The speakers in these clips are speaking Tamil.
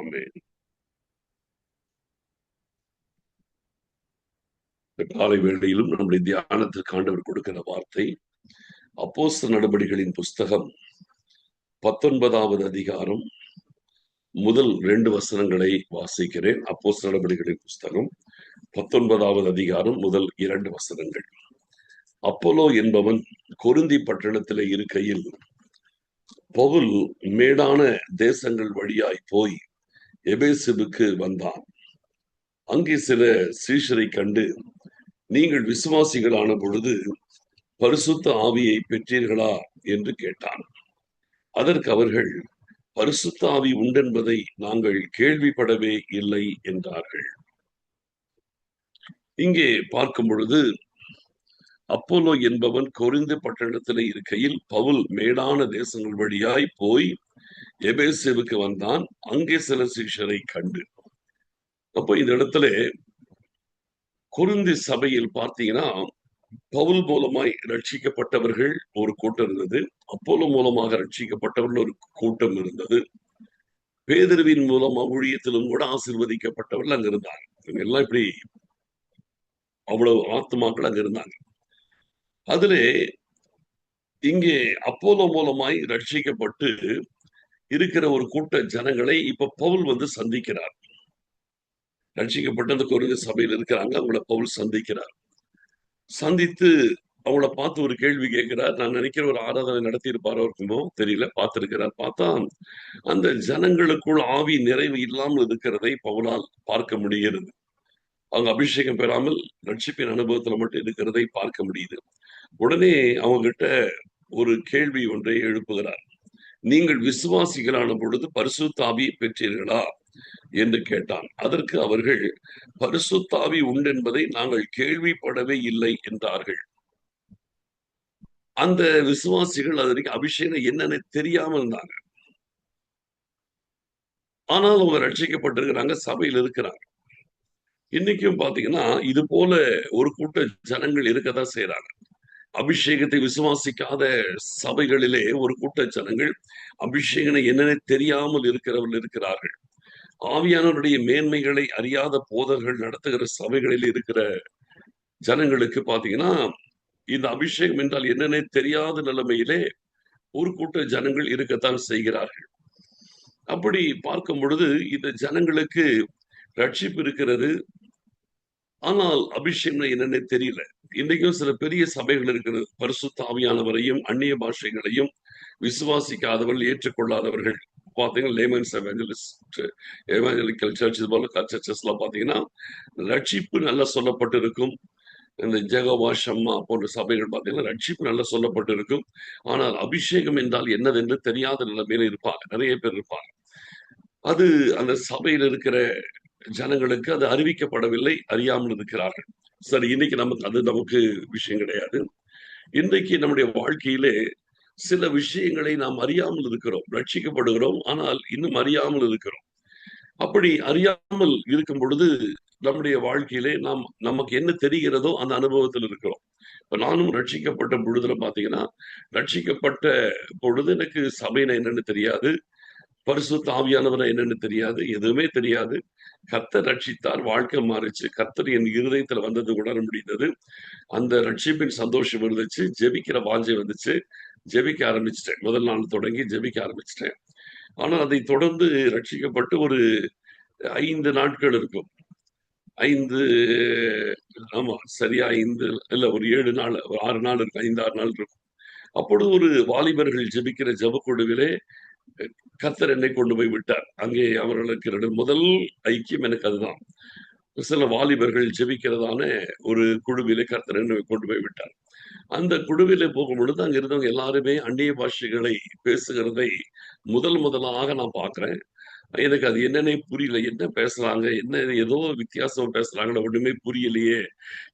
ஆமென். இந்த காலை வேளையிலும் நம்முடைய தியானத்திற்கு ஆண்டவர் கொடுக்கிற வார்த்தை அப்போஸ்தலர் நடபடிகளின் புஸ்தகம் 19வது அதிகாரம் முதல் 2 வசனங்களை வாசிக்கிறேன். அப்போஸ்தலர் நடபடிகளின் புஸ்தகம் 19வது அதிகாரம் முதல் 2 வசனங்கள். அப்போலோ என்பவன் கொரிந்தி பட்டணத்திலே இருக்கையில் பவுல் மேடான தேசங்கள் வழியாய் போய் எபேசுவுக்கு வந்தான். அங்கே சில சீஷரை கண்டு, நீங்கள் விசுவாசிகளான பொழுது பரிசுத்த ஆவியை பெற்றீர்களா என்று கேட்டான். அதற்கு அவர்கள், பரிசுத்த ஆவி உண்டென்பதை நாங்கள் கேள்விப்படவே இல்லை என்றார்கள். இங்கே பார்க்கும் பொழுது அப்போலோ என்பவன் கொரிந்து பட்டணத்திலே இருக்கையில் பவுல் மேடான தேசங்கள் வழியாய் போய் எபேசுவுக்கு வந்தான். அங்கே சில சீஷரை கண்டு. அப்போ இந்த இடத்துல கொரிந்தி சபையில் பார்த்தீங்கன்னா பவுல் மூலமாய் ரட்சிக்கப்பட்டவர்கள் ஒரு கூட்டம் இருந்தது. அப்போலோ மூலமாக ரட்சிக்கப்பட்டவர்கள் ஒரு கூட்டம் இருந்தது. பேதுருவின் மூலமா ஊழியத்திலும் கூட ஆசீர்வதிக்கப்பட்டவர்கள் அங்க இருந்தாங்க. இவங்க எல்லாம் இப்படி அவ்வளவு ஆத்துமாக்கள் அங்க இருந்தாங்க. அதிலே இங்கே அப்போலோ மூலமாய் ரட்சிக்கப்பட்டு இருக்கிற ஒரு கூட்ட ஜனங்களை இப்ப பவுல் வந்து சந்திக்கிறார். ரட்சிக்கப்பட்ட அந்த கொரிந்து சபையில் இருக்கிறாங்க, அவங்கள பவுல் சந்திக்கிறார். சந்தித்து அவங்கள பார்த்து ஒரு கேள்வி கேட்கிறார். நான் நினைக்கிற ஒரு ஆராதனை நடத்தி இருப்பாரோ இருக்குமோ தெரியல, பார்த்திருக்கிறார். பார்த்தா அந்த ஜனங்களுக்குள் ஆவி நிறைவு இல்லாமல் இருக்கிறதை பவுலால் பார்க்க முடிகிறது. அவங்க அபிஷேகம் பெறாமல் ரட்சிப்பின் அனுபவத்துல மட்டும் இருக்கிறதை பார்க்க முடியுது. உடனே அவங்க கிட்ட ஒரு கேள்வி ஒன்றை எழுப்புகிறார். நீங்கள் விசுவாசிகளான பொழுது பரிசுத்த ஆவியை பெற்றீர்களா என்று கேட்டான். அதற்கு அவர்கள், பரிசுத்த ஆவி உண்டென்பதை நாங்கள் கேள்விப்படவே இல்லை என்றார்கள். அந்த விசுவாசிகள் அதற்கு அபிஷேகம் என்னன்னு தெரியாம இருந்தாங்க. ஆனால் அவங்க ரட்சிக்கப்பட்டிருக்கிறாங்க, சபையில் இருக்கிறாங்க. இன்னைக்கும் பாத்தீங்கன்னா இது போல ஒரு கூட்ட ஜனங்கள் இருக்கதான் செய்யறாங்க. அபிஷேகத்தை விசுவாசிக்காத சபைகளிலே ஒரு கூட்ட ஜனங்கள் அபிஷேகம் என்னன்னு தெரியாமல் இருக்கிறவர்கள் இருக்கிறார்கள். ஆவியானவருடைய மேன்மைகளை அறியாத போதர்கள் நடத்துகிற சபைகளில் இருக்கிற ஜனங்களுக்கு பாத்தீங்கன்னா இந்த அபிஷேகம் என்றால் என்னன்னே தெரியாத நிலைமையிலே ஒரு கூட்ட ஜனங்கள் இருக்கத்தான் செய்கிறார்கள். அப்படி பார்க்கும் பொழுது இந்த ஜனங்களுக்கு ரட்சிப்பு இருக்கிறது, ஆனால் அபிஷேகம் என்னன்னே தெரியல. இன்றைக்கும் சில பெரிய சபைகள் இருக்கிறது, பரிசுத்த ஆவியானவரையும் அந்நிய பாஷைகளையும் விசுவாசிக்காதவர்கள், ஏற்றுக்கொள்ளாதவர்கள். பாத்தீங்கன்னா லேமன்ஸ் எவாஞ்சலிக்கல் சர்ச் இது போல சர்ச்சஸ் எல்லாம் பாத்தீங்கன்னா ரட்சிப்பு நல்லா சொல்லப்பட்டு இருக்கும். இந்த ஜெகவா ஷம்மா போன்ற சபைகள் பார்த்தீங்கன்னா ரட்சிப்பு நல்லா சொல்லப்பட்டு இருக்கும். ஆனால் அபிஷேகம் என்றால் என்னதென்று தெரியாத நிலைமையில இருப்பாங்க, நிறைய பேர் இருப்பாங்க. அது அந்த சபையில் இருக்கிற ஜனங்களுக்கு அது அறிவிக்கப்படவில்லை, அறியாமல் இருக்கிறார்கள். சரி, இன்னைக்கு நமக்கு விஷயம் கிடையாது. இன்றைக்கு நம்முடைய வாழ்க்கையிலே சில விஷயங்களை நாம் அறியாமல் இருக்கிறோம், ரட்சிக்கப்படுகிறோம், ஆனால் இன்னும் அறியாமல் இருக்கிறோம். அப்படி அறியாமல் இருக்கும் பொழுது நம்முடைய வாழ்க்கையிலே நமக்கு என்ன தெரிகிறதோ அந்த அனுபவத்தில் இருக்கிறோம். இப்ப நானும் ரட்சிக்கப்பட்ட பொழுதுல பாத்தீங்கன்னா, ரட்சிக்கப்பட்ட பொழுது எனக்கு சபையின என்னன்னு தெரியாது, பரிசுத்த ஆவியானவரை என்னன்னு தெரியாது, எதுவுமே தெரியாது. கர்த்தர் ரட்சித்தார், வாழ்க்கை மாறிச்சு. கர்த்தர் என் இருதயத்துல வந்தது உணர முடிந்தது. அந்த ரட்சிப்பின் சந்தோஷம் இருந்துச்சு, ஜெபிக்கிற வாஞ்சை வந்துச்சு, ஜெபிக்க ஆரம்பிச்சிட்டேன். முதல் நாள் தொடங்கி ஜெபிக்க ஆரம்பிச்சிட்டேன். ஆனால் அதை தொடர்ந்து ரட்சிக்கப்பட்டு ஒரு 5 நாட்கள் இருக்கும். 5 ஆமா சரியா 5 இல்ல ஒரு 7 நாள், ஒரு 6 நாள் இருக்கும், 5, 6 நாள் இருக்கும். அப்பொழுது ஒரு வாலிபர்கள் ஜெபிக்கிற ஜெபக்குழுவிலே கர்த்தர் என்னை கொண்டு போய் விட்டார். அங்கே அவர்களுக்கு முதல் ஐக்கியம் எனக்கு அதுதான். சில வாலிபர்கள் ஜெபிக்கிறதான ஒரு குழுவிலே கர்த்தர் என்னை கொண்டு போய் விட்டார். அந்த குழுவிலே போகும் பொழுது அங்க இருந்தவங்க எல்லாருமே அந்நிய பாஷைகளை பேசுகிறதை முதலாக நான் பார்க்கிறேன். எனக்கு அது என்னன்னே புரியல. என்ன பேசுறாங்க, என்ன ஏதோ வித்தியாசமா பேசுறாங்கன்னு ஒண்ணுமே புரியலையே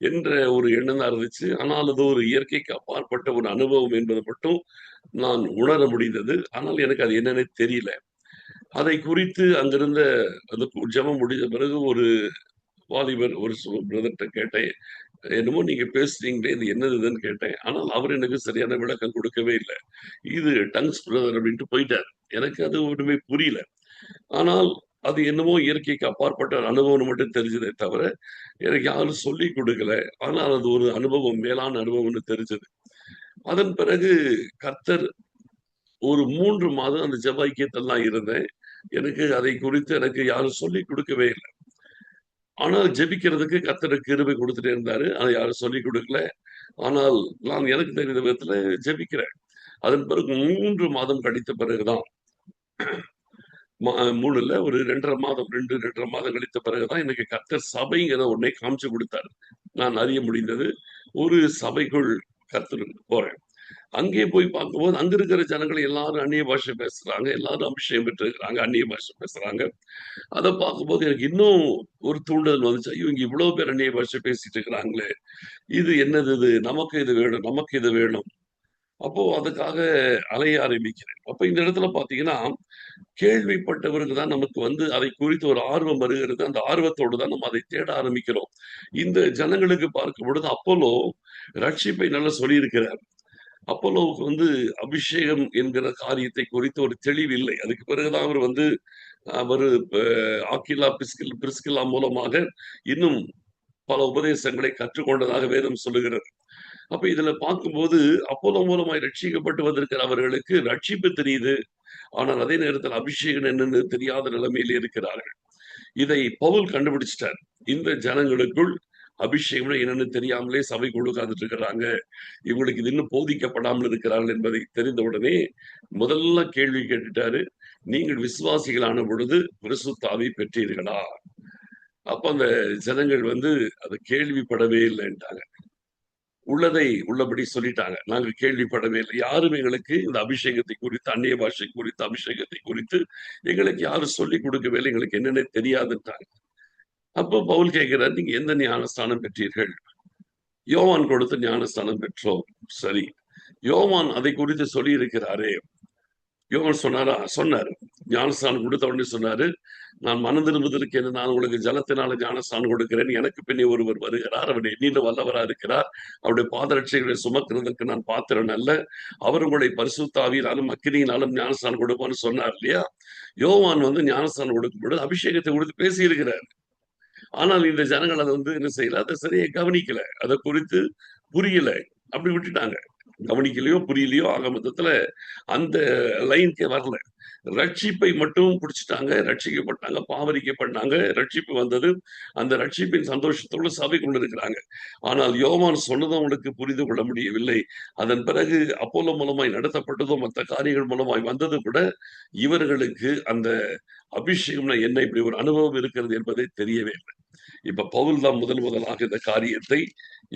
என்ற ஒரு எண்ணம் தான் இருந்துச்சு. ஆனால் அது ஒரு இயற்கைக்கு அப்பாற்பட்ட ஒரு அனுபவம் என்பது மட்டும் நான் உணர முடிந்தது. ஆனால் எனக்கு அது என்னன்னே தெரியல. அதை குறித்து அங்கிருந்த அந்த ஜெபம் முடிஞ்ச பிறகு ஒரு வாலிபர் ஒரு பிரதர்கிட்ட கேட்டேன். என்னமோ நீங்க பேசுறீங்களே, இது என்னதுன்னு கேட்டேன். ஆனால் அவர் எனக்கு சரியான விளக்கம் கொடுக்கவே இல்லை. இது டங்ஸ் பிரதர் அப்படின்ட்டு போயிட்டார். எனக்கு அது ஒண்ணுமே புரியல. ஆனால் அது என்னமோ இயற்கைக்கு அப்பாற்பட்ட ஒரு அனுபவம் மட்டும் தெரிஞ்சதே தவிர எனக்கு யாரும் சொல்லி கொடுக்கல. ஆனால் அது ஒரு அனுபவம், மேலான அனுபவம்னு தெரிஞ்சது. அதன் பிறகு கர்த்தர் ஒரு 3 மாதம் அந்த ஜெப ஐக்கியத்துல தான் இருந்தேன். எனக்கு அதை குறித்து எனக்கு யாரும் சொல்லிக் கொடுக்கவே இல்ல. ஆனால் ஜெபிக்கிறதுக்கு கர்த்தர் கிருபை கொடுத்துட்டே இருந்தாரு. அதை யாரும் சொல்லிக் கொடுக்கல. ஆனால் நான் எனக்கு தெரிந்த விதத்துல ஜெபிக்கிறேன். அதன் பிறகு 3 மாதம் கழித்த பிறகுதான் 3 இல்ல ஒரு 2 1/2 மாதம் 2, 2 1/2 மாதம் கழித்த பிறகுதான் எனக்கு கர்த்தர் சபைங்கிற ஒன்னை காமிச்சு கொடுத்தாரு. நான் அறிய முடிந்தது. ஒரு சபைக்குள் கர்த்தர் போறேன். அங்கே போய் பார்க்கும்போது அங்க இருக்கிற ஜனங்கள் எல்லாரும் அந்நிய பாஷை பேசுறாங்க. எல்லாரும் அபிஷேகம் பெற்றிருக்கிறாங்க. அந்நிய பாஷை பேசுறாங்க. அத பார்க்கும்போது எனக்கு இன்னும் ஒரு தூண்டுதல் வந்துச்சு. ஐயோ! இங்க இவ்வளவு பேர் அந்நிய பாஷை பேசிட்டு இருக்கிறாங்களே! இது என்னது இது? நமக்கு இது வேணும். நமக்கு இது வேணும். அப்போ அதுக்காக அலைய ஆரம்பிக்கிறேன். அப்ப இந்த இடத்துல பார்த்தீங்கன்னா, கேள்விப்பட்டவருக்கு தான் நமக்கு அதை குறித்து ஒரு ஆர்வம் வருகிறது. அந்த ஆர்வத்தோடு தான் நம்ம அதை தேட ஆரம்பிக்கிறோம். இந்த ஜனங்களுக்கு பார்க்கும் பொழுது அப்போலோ ரட்சிப்பை நல்லா சொல்லியிருக்கிறார். அப்போலோவுக்கு அபிஷேகம் என்கிற காரியத்தை குறித்து ஒரு தெளிவு இல்லை. அதுக்கு பிறகுதான் அவரு ஆக்கில்லா, பிரிஸ்கில்லா மூலமாக இன்னும் பல உபதேசங்களை கற்றுக்கொண்டதாக வேதம் சொல்லுகிறது. அப்ப இதுல பார்க்கும்போது அப்போலோ மூலமாய் ரட்சிக்கப்பட்டு வந்திருக்கிற அவர்களுக்கு ரட்சிப்பு தெரியுது. ஆனால் அதே நேரத்தில் அபிஷேகம் என்னன்னு தெரியாத நிலைமையில் இருக்கிறார்கள். இதை பவுல் கண்டுபிடிச்சிட்டார். இந்த ஜனங்களுக்குள் அபிஷேகம் என்னன்னு தெரியாமலே சபைக்குள்ள உட்கார்ந்துட்டு இருக்கிறாங்க. இவங்களுக்கு இது இன்னும் போதிக்கப்படாமல் இருக்கிறார்கள் என்பதை தெரிந்தவுடனே முதல்ல கேள்வி கேட்டுட்டாரு. நீங்கள் விசுவாசிகளான பொழுது பரிசுத்த ஆவி பெற்றீர்களா? அப்ப அந்த ஜனங்கள் அதை கேள்விப்படவே இல்லைன்ட்டாங்க. உள்ளதை உள்ளபடி சொல்லிட்டாங்க. நாங்க கேள்விப்படவே இல்லை. யாரும் எங்களுக்கு இந்த அபிஷேகத்தை குறித்து, அந்நிய பாஷை குறித்து, அபிஷேகத்தை குறித்து எங்களுக்கு யாரும் சொல்லிக் கொடுக்கவே இல்லை. எங்களுக்கு என்னன்னே தெரியாதுன்ட்டாங்க. அப்போ பவுல் கேட்கிறார், நீங்க எந்த ஞானஸ்தானம் பெற்றீர்கள்? யோவான் கொடுத்த ஞானஸ்தானம் பெற்றோம். சரி, யோவான் அதை குறித்து சொல்லி இருக்கிறாரே. யோவான் சொன்னாரு. ஞானஸ்தானம் கொடுத்த உடனே சொன்னாரு, நான் மனம் திரும்புதலுக்கு என்ன, நான் உங்களுக்கு ஜலத்தினால ஞானஸ்தானம் கொடுக்கிறேன். எனக்கு பின்னே ஒருவர் வருகிறார். அவர் என்னிலும் வல்லவரா இருக்கிறார். அவருடைய பாதரட்சைகளை சுமக்கிறதுக்கு நான் பாத்திரன் அல்ல. அவர் உங்களை பரிசுத்த ஆவியினாலும் அக்கினியினாலும் ஞானஸ்தானம் கொடுப்பான்னு சொன்னார் இல்லையா? யோவான் ஞானஸ்தானம் கொடுக்கும் பொழுது அபிஷேகத்தை கொடுத்து பேசி இருக்கிறார். ஆனால் இந்த ஜனங்கள் அதை என்ன செய்யல, அதை சரியா கவனிக்கல. அதை குறித்து புரியல. அப்படி விட்டுட்டாங்க. கவனிக்கலையோ புரியலையோ ஆக மொத்தத்துல அந்த லைனுக்கே வரல. ரட்சிப்பை மட்டும் பிடிச்சிட்டாங்க. ரட்சிக்கப்பட்டாங்க, பாவரிக்கப்பட்டாங்க, ரட்சிப்பு வந்தது. அந்த ரட்சிப்பின் சந்தோஷத்தோடு சபைக்குள்ள இருக்கிறாங்க. ஆனால் யோவான் சொன்னதும் அவங்களுக்கு புரிந்து கொள்ள முடியவில்லை. அதன் பிறகு அப்போலோ மூலமாய் நடத்தப்பட்டதும் மற்ற காரியங்கள் மூலமாய் வந்தது கூட இவர்களுக்கு அந்த அபிஷேகம்னா என்ன, இப்படி ஒரு அனுபவம் இருக்கிறது என்பதை தெரியவே இல்லை. இப்ப பவுல் தான் முதலாக இந்த காரியத்தை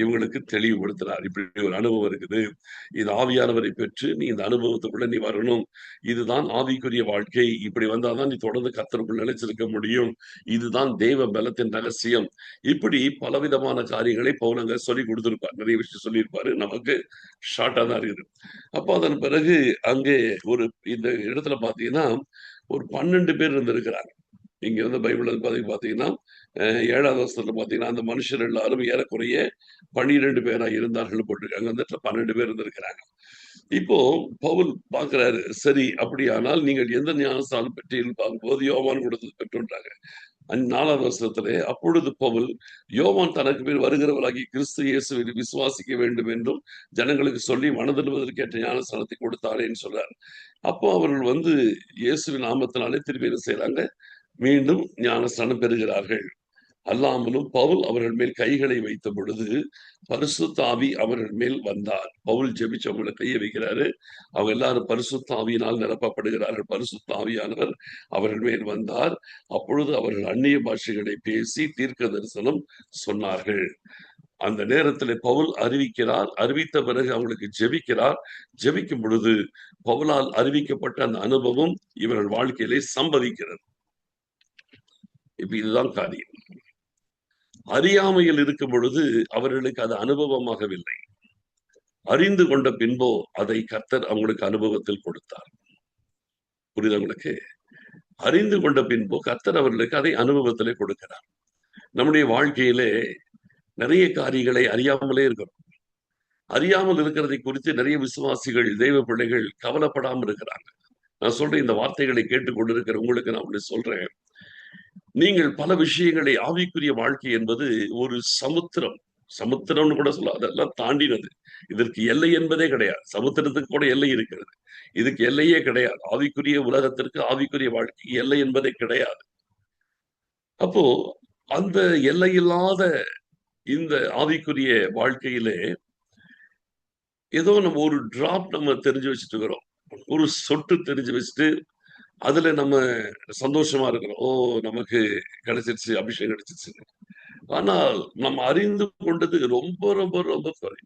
இவங்களுக்கு தெளிவுபடுத்தினார். இப்படி ஒரு அனுபவம் இருக்குது. இது ஆவியானவரை பெற்று நீ இந்த அனுபவத்துக்குள்ள நீ வரணும். இதுதான் ஆவிக்குரிய வாழ்க்கை. இப்படி வந்தாதான் நீ தொடர்ந்து கர்த்தருக்குள் நிலைச்சிருக்க முடியும். இதுதான் தேவ பலத்தின் ரகசியம். இப்படி பலவிதமான காரியங்களை பவுல் அங்க சொல்லி கொடுத்திருப்பார். நிறைய விஷயம் சொல்லியிருப்பாரு. நமக்கு ஷார்ட்டா தான் இருக்குது. அப்ப அதன் பிறகு அங்கே இந்த இடத்துல பாத்தீங்கன்னா ஒரு 12 பேர் இருந்திருக்கிறாங்க. இங்க பைபிள் பாத்தீங்கன்னா 7வது வசனத்துல பாத்தீங்கன்னா அந்த மனுஷர் எல்லாரும் ஏறக்குறைய 12 பேரா இருந்தார்கள் போட்டிருக்காங்க. அந்த இடத்துல 12 பேர் இருந்திருக்கிறாங்க. இப்போ பவுல் பார்க்கிறாரு, சரி அப்படியானால் நீங்கள் எந்த ஞானஸ்தானம் பெற்றீர்கள் பார்க்கும்போது யோவான் கொடுத்தது பெற்றுட்டாங்க. 4வது வசனத்திலே அப்பொழுது பவுல் யோவான் தனக்கு மேல் வருகிறவராகி கிறிஸ்து இயேசுவை விசுவாசிக்க வேண்டும் என்றும் ஜனங்களுக்கு சொல்லி மனதிடுவதற்கேற்ற ஞானஸ்தானத்தை கொடுத்தாரேன்னு சொல்றாரு. அப்போ அவர்கள் இயேசுவின் நாமத்தினாலே திருப்பி என்ன செய்யறாங்க, மீண்டும் ஞானஸ்தானம் பெறுகிறார்கள். அல்லாமலும் பவுல் அவர்கள் மேல் கைகளை வைத்த பொழுது பரிசுத்த ஆவி அவர்கள் மேல் வந்தார். பவுல் ஜெபிச்சு அவங்களை கையை வைக்கிறாரு. அவங்க எல்லாரும் பரிசுத்த ஆவியினால் நிரப்பப்படுகிறார்கள். பரிசுத்த ஆவியானவர் அவர்கள் மேல் வந்தார். அப்பொழுது அவர்கள் அந்நிய பாஷைகளை பேசி தீர்க்க தரிசனம் சொன்னார்கள். அந்த நேரத்தில் பவுல் அறிவிக்கிறார். அறிவித்த பிறகு அவங்களுக்கு ஜெபிக்கிறார். ஜெபிக்கும் பொழுது பவுலால் அறிவிக்கப்பட்ட அந்த அனுபவம் இவர்கள் வாழ்க்கையிலே சம்பவிக்கிறது. இப்ப இதுதான் காரியம். அறியாமையில் இருக்கும் பொழுது அவர்களுக்கு அது அனுபவமாகவில்லை. அறிந்து கொண்ட பின்போ அதை கர்த்தர் அவங்களுக்கு அனுபவத்தில் கொடுத்தார். புரியுது உங்களுக்கு? அறிந்து கொண்ட பின்போ கர்த்தர் அவர்களுக்கு அதை அனுபவத்திலே கொடுக்கிறார். நம்முடைய வாழ்க்கையிலே நிறைய காரியங்களை அறியாமலே இருக்கிறோம். அறியாமல் இருக்கிறதை குறித்து நிறைய விசுவாசிகள், தெய்வ பிள்ளைகள் கவலைப்படாமல் இருக்கிறாங்க. நான் சொல்றேன், இந்த வார்த்தைகளை கேட்டுக் கொண்டிருக்கிற உங்களுக்கு நான் ஒண்ணு சொல்றேன். நீங்கள் பல விஷயங்களை ஆவிக்குரிய வாழ்க்கை என்பது ஒரு சமுத்திரம். சமுத்திரம்னு கூட சொல்லலாம். அதெல்லாம் தாண்டினது. இதற்கு எல்லை என்பதே கிடையாது. சமுத்திரத்துக்கு கூட எல்லை இருக்கிறது. இதுக்கு எல்லையே கிடையாது. ஆவிக்குரிய உலகத்திற்கு, ஆவிக்குரிய வாழ்க்கைக்கு எல்லை என்பதே கிடையாது. அப்போ அந்த எல்லையில்லாத இந்த ஆவிக்குரிய வாழ்க்கையிலே ஏதோ நம்ம ஒரு டிராப் நம்ம தெரிஞ்சு வச்சுட்டு இருக்கிறோம். ஒரு சொட்டு தெரிஞ்சு வச்சுட்டு அதுல நம்ம சந்தோஷமா இருக்கிறோம். ஓ, நமக்கு கிடைச்சிருச்சு, அபிஷேகம் கிடைச்சிருச்சு. ஆனால் நம்ம அறிந்து கொண்டது ரொம்ப ரொம்ப ரொம்ப குறை.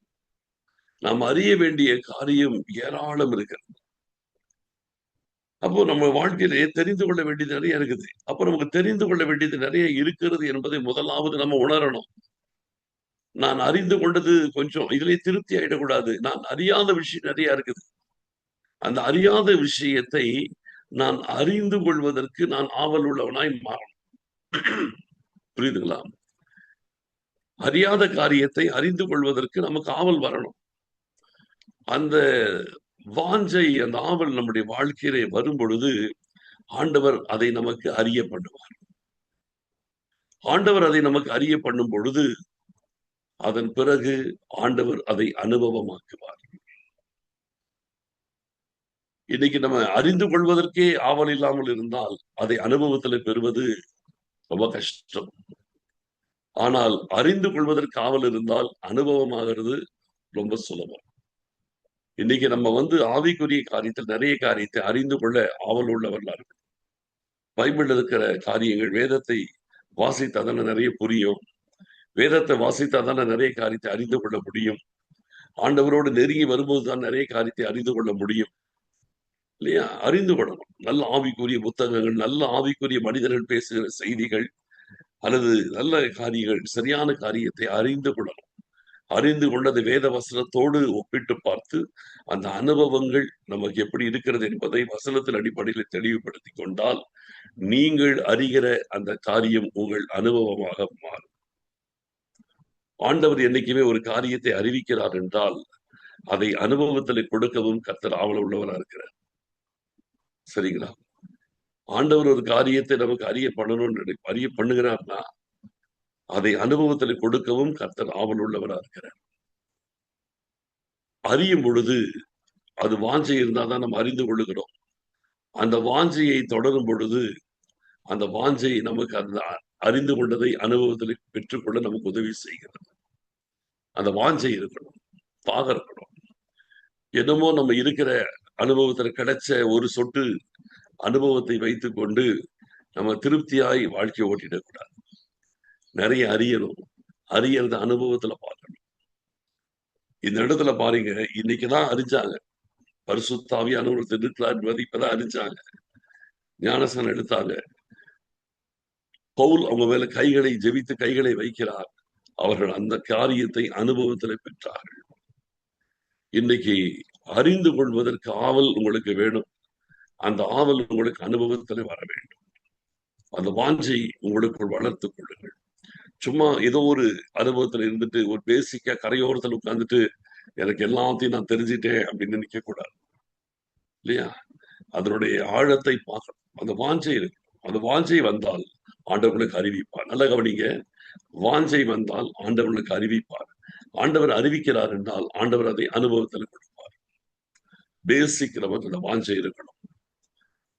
நாம் அறிய வேண்டிய காரியம் ஏராளம் இருக்கிறது. அப்போ நம்ம வாழ்க்கையிலே தெரிந்து கொள்ள வேண்டியது நிறைய இருக்குது. அப்போ நமக்கு தெரிந்து கொள்ள வேண்டியது நிறைய இருக்கிறது என்பதை முதலாவது நம்ம உணரணும். நான் அறிந்து கொண்டது கொஞ்சம், இதிலே திருப்தி ஆயிடக்கூடாது. நான் அறியாத விஷயம் நிறைய இருக்குது. அந்த அறியாத விஷயத்தை நான் அறிந்து கொள்வதற்கு நான் ஆவல் உள்ளவனாய் மாறணும். புரியுதுங்களா? அறியாத காரியத்தை அறிந்து கொள்வதற்கு நமக்கு ஆவல் வரணும். அந்த வாஞ்சை, அந்த ஆவல் நம்முடைய வாழ்க்கையிலே வரும் பொழுது ஆண்டவர் அதை நமக்கு அறிய பண்ணுவார். ஆண்டவர் அதை நமக்கு அறிய பண்ணும் பொழுது அதன் பிறகு ஆண்டவர் அதை அனுபவமாக்குவார். இன்னைக்கு நம்ம அறிந்து கொள்வதற்கே ஆவல் இல்லாமல் இருந்தால் அதை அனுபவத்தில் பெறுவது ரொம்ப கஷ்டம். ஆனால் அறிந்து கொள்வதற்கு ஆவல் இருந்தால் அனுபவமாகிறது ரொம்ப சுலபம். இன்னைக்கு நம்ம ஆவிக்குரிய காரியத்தில் நிறைய காரியத்தை அறிந்து கொள்ள ஆவல் உள்ளவர்களா இருக்கு. பைபிள்ல இருக்கிற காரியங்கள், வேதத்தை வாசித்தாதானே நிறைய புரியும். வேதத்தை வாசித்தாதானே நிறைய காரியத்தை அறிந்து கொள்ள முடியும். ஆண்டவரோடு நெருங்கி வரும்போது தான் நிறைய காரியத்தை அறிந்து கொள்ள முடியும் இல்லையா? அறிந்து கொள்ளணும். நல்ல ஆவிக்குரிய புத்தகங்கள், நல்ல ஆவிக்குரிய மனிதர்கள் பேசுகிற செய்திகள் அல்லது நல்ல காரியங்கள், சரியான காரியத்தை அறிந்து கொள்ளணும். அறிந்து கொண்டது வேத வசனத்தோடு ஒப்பிட்டு பார்த்து அந்த அனுபவங்கள் நமக்கு எப்படி இருக்கிறது என்பதை வசனத்தின் அடிப்படையில் தெளிவுபடுத்தி கொண்டால் நீங்கள் அறிகிற அந்த காரியம் உங்கள் அனுபவமாக மாறும். ஆண்டவர் என்னைக்குமே ஒரு காரியத்தை அறிவிக்கிறார் என்றால் அதை அனுபவத்தில் கொடுக்கவும் கர்த்தர் ஆவல் உள்ளவராக இருக்கிறார். சரிங்களா? ஆண்டவர் ஒரு காரியத்தை நமக்கு அறிய பண்ணுகிறார்னா அதை அனுபவத்தில் கொடுக்கவும் கர்த்தர் ஆவல் உள்ளவராக இருக்கிறார். அறியும் பொழுது அது வாஞ்சை இருந்தாதான் நம்ம அறிந்து கொள்ளுகிறோம். அந்த வாஞ்சையை தொடரும் பொழுது அந்த வாஞ்சை நமக்கு அந்த அறிந்து கொண்டதை அனுபவத்தில் பெற்றுக்கொள்ள நமக்கு உதவி செய்கிறது. அந்த வாஞ்சை இருக்கணும், தாக இருக்கணும். என்னமோ நம்ம இருக்கிற அனுபவத்துல கிடைச்ச ஒரு சொட்டு அனுபவத்தை வைத்துக் கொண்டு நம்ம திருப்தியாய் வாழ்க்கையை ஓட்டிடக்கூடாது. நிறைய அறியணும். அறியறத அனுபவத்துல பார்க்கணும். இந்த இடத்துல பாருங்க, இன்னைக்குதான் அறிஞ்சாங்க பரிசுத்த ஆவியானவர் இருக்கிறார் என்பதை இப்பதான் அறிஞ்சாங்க. ஞானஸ்நானம் எடுத்தாங்க. பவுல் அவங்க மேல கைகளை ஜெபித்து கைகளை வைக்கிறார். அவர்கள் அந்த காரியத்தை அனுபவத்தில் பெற்றார்கள். இன்னைக்கு அறிந்து கொள்வதற்கு ஆவல் உங்களுக்கு வேணும். அந்த ஆவல் உங்களுக்கு அனுபவத்தில் வர வேண்டும். அந்த வாஞ்சை உங்களுக்குள் வளர்த்துக் கொள்ளுங்கள். சும்மா ஏதோ ஒரு அனுபவத்துல இருந்துட்டு ஒரு பேசிக்கா கரையோரத்தில் உட்கார்ந்துட்டு எனக்கு எல்லாத்தையும் நான் தெரிஞ்சுட்டேன் அப்படின்னு நினைக்க கூடாது இல்லையா? அதனுடைய ஆழத்தை பார்க்கணும். அந்த வாஞ்சை இருக்கு. அந்த வாஞ்சை வந்தால் ஆண்டவர்களுக்கு அறிவிப்பார். நல்ல கவனிங்க, வாஞ்சை வந்தால் ஆண்டவர்களுக்கு அறிவிப்பார். ஆண்டவர் அறிவிக்கிறார் என்றால் ஆண்டவர் அதை அனுபவத்தில் கொடுப்பார். பேசிக் நமக்கு அந்த வாஞ்சை இருக்கணும்.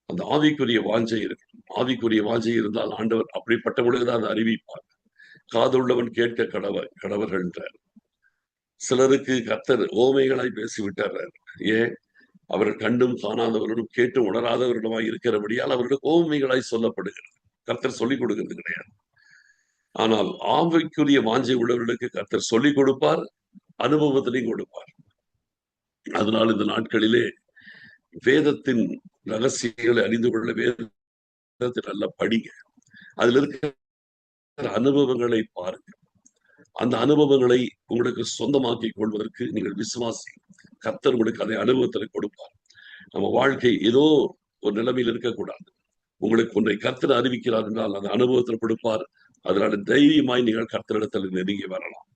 அந்த ஆவிக்குரிய வாஞ்சை இருக்கணும். ஆவிக்குரிய வாஞ்சை இருந்தால் ஆண்டவர் அப்படிப்பட்டவர்களுக்கு அதை அறிவிப்பார். காதுள்ளவன் கேட்க கடவர்கள் என்றார். சிலருக்கு கர்த்தர் ஓமைகளாய் பேசிவிட்டார். ஏன்? அவர்கள் கண்டும் காணாதவர்களும் கேட்டு உணராதவர்களுமாய் இருக்கிறபடியால் அவர்களுக்கு ஓமைகளாய் சொல்லப்படுகிறது. கர்த்தர் சொல்லிக் கொடுக்கிறது கிடையாது. ஆனால் ஆவிக்குரிய வாஞ்சை உள்ளவர்களுக்கு கர்த்தர் சொல்லிக் கொடுப்பார், அனுபவத்திலையும் கொடுப்பார். அதனால் இந்த நாட்களிலே வேதத்தின் ரகசியங்களை அறிந்து கொள்ள வேதத்தை நல்லா படிங்க. அதுல இருக்கிற அனுபவங்களை பாருங்க. அந்த அனுபவங்களை உங்களுக்கு சொந்தமாக்கிக் கொள்வதற்கு நீங்கள் விசுவாசி. கர்த்தர் உங்களுக்கு அதை அனுபவத்தில் கொடுப்பார். நம்ம வாழ்க்கை ஏதோ ஒரு நிலைமையில் இருக்கக்கூடாது. உங்களுக்கு ஒன்றை கர்த்தர் அறிவிக்கிறார் என்றால் அந்த அனுபவத்தில் கொடுப்பார். அதனால தைரியமாய் நீங்கள் கர்த்தரிடத்தில் நெருங்கி வரலாம்.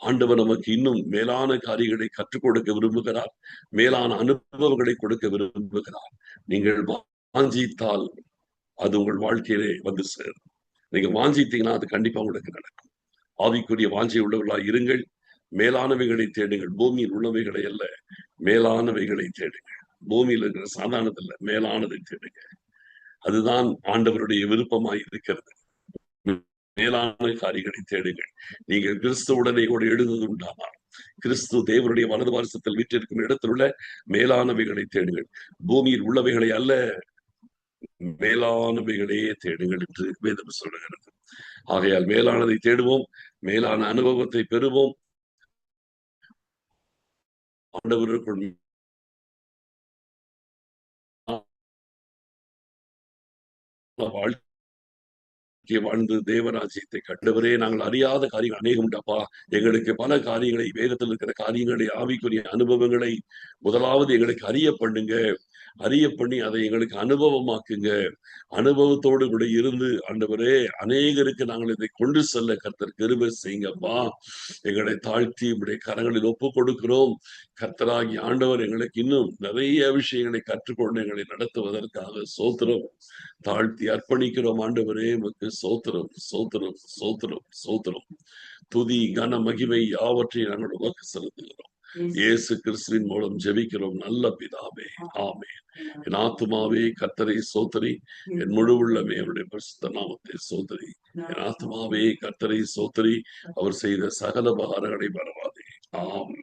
ஆண்டவர் நமக்கு இன்னும் மேலான காரியங்களை கற்றுக் கொடுக்க விரும்புகிறார். மேலான அனுபவங்களை கொடுக்க விரும்புகிறார். நீங்கள் வாஞ்சித்தால் அது உங்கள் வாழ்க்கையிலே வந்து சேரும். நீங்க வாஞ்சித்தீங்கன்னா அது கண்டிப்பா உங்களுக்கு நடக்கும். ஆவிக்குரிய வாஞ்சை உள்ளவர்களாய் இருங்கள். மேலானவைகளை தேடுங்கள். பூமியில் உள்ளவைகளை அல்ல, மேலானவைகளை தேடுங்கள். பூமியில் இருக்கிற சாதாரணது இல்ல, மேலானதை தேடுங்க. அதுதான் ஆண்டவருடைய விருப்பமாய் இருக்கிறது. மேலான காரியங்களை தேடுங்கள். நீங்கள் கிறிஸ்துவுடனே கூட எழுந்தது உண்டானால், கிறிஸ்து தேவனுடைய வலது வாரிசத்தில் வீற்றிருக்கும் இடத்தில் உள்ள மேலானவைகளை தேடுங்கள். பூமியில் உள்ளவைகளை அல்ல, மேலானவைகளையே தேடுங்கள் என்று வேதம் சொல்லுகிறது. ஆகையால் மேலானதை தேடுவோம், மேலான அனுபவத்தை பெறுவோம். ஆண்டவருக்குள் வாழ்க்கை வாழ்ந்து தேவராஜ்யத்தை கண்டவரே, நாங்கள் அறியாத காரியங்கள் அநேகம் உண்டப்பா. எங்களுக்கு பல காரியங்களை, வேதத்தில் இருக்கிற காரியங்களை, ஆவிக்குரிய அனுபவங்களை முதலாவது எங்களுக்கு அறிய பண்ணுங்க. அறிய பண்ணி அதை எங்களுக்கு அனுபவமாக்குங்க. அனுபவத்தோடு கூட இருந்து ஆண்டவரே, அநேகருக்கு நாங்கள் இதை கொண்டு செல்ல கர்த்தர் கிருபை செய்யுங்கப்பா. எங்களை தாழ்த்தி உடைய கரங்களில் ஒப்பு கொடுக்கிறோம். கர்த்தராகி ஆண்டவர் எங்களுக்கு இன்னும் நிறைய விஷயங்களை கற்றுக்கொண்டு எங்களை நடத்துவதற்காக சோத்திரம். தாழ்த்தி அர்ப்பணிக்கிறோம் ஆண்டவரே, உமக்கு சோத்திரம், சோத்திரம், சோத்திரம், சோத்திரம். துதி கன மகிமை யாவற்றையும் நாங்கள் உமக்கு செலுத்துகிறோம். இயேசு கிறிஸ்துவின் மூலம் ஜெபிக்கிறோம் நல்ல பிதாவே, ஆமென். என் ஆத்துமாவே கர்த்தரை சோதரி, என் முழு உள்ளமே அவருடைய பரிசுத்த நாமத்தை சோதரி. என் ஆத்துமாவே கர்த்தரை சோதரி, அவர் செய்த சகல உபகாரங்களை மறவாதே. ஆமென்.